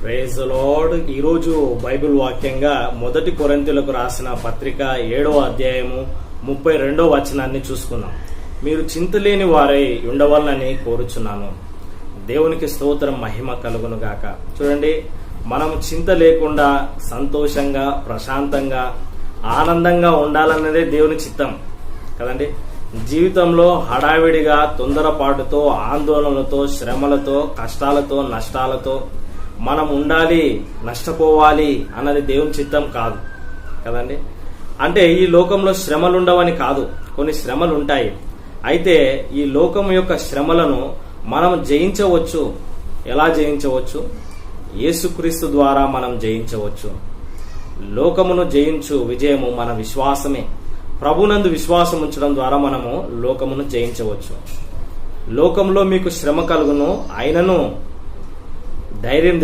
Praise the lord. ఈరోజు bible వాక్యంగా 1 కొరింథీయులకు రాసిన పత్రిక 7వ అధ్యాయము 32వ వచనాన్ని చూసుకుందాం. మీరు చింతలేని వారై ఉండవాలని కోరుచున్నాను. దేవునికి స్తోత్రం, మహిమ కలుగును గాక. చూడండి, మనం చింత లేకుండా సంతోషంగా, ప్రశాంతంగా, ఆనందంగా ఉండాలన్నదే దేవుని చిత్తం కదండి. జీవితంలో హడావిడిగా, తొందరపాటుతో, ఆందోళనలతో, శ్రమలతో, కష్టాలతో, నష్టాలతో మనం ఉండాలి, నష్టపోవాలి అన్నది దేవుని చిత్తం కాదు కదండి. అంటే ఈ లోకంలో శ్రమలు ఉండవని కాదు, కొన్ని శ్రమలు ఉంటాయి. అయితే ఈ లోకం యొక్క శ్రమలను మనం జయించవచ్చు. ఎలా జయించవచ్చు? యేసుక్రీస్తు ద్వారా మనం జయించవచ్చు. లోకమును జయించు విజయము మన విశ్వాసమే. ప్రభునందు విశ్వాసం ఉంచడం ద్వారా మనము లోకమును జయించవచ్చు. లోకంలో మీకు శ్రమ కలుగును, అయినను ధైర్యం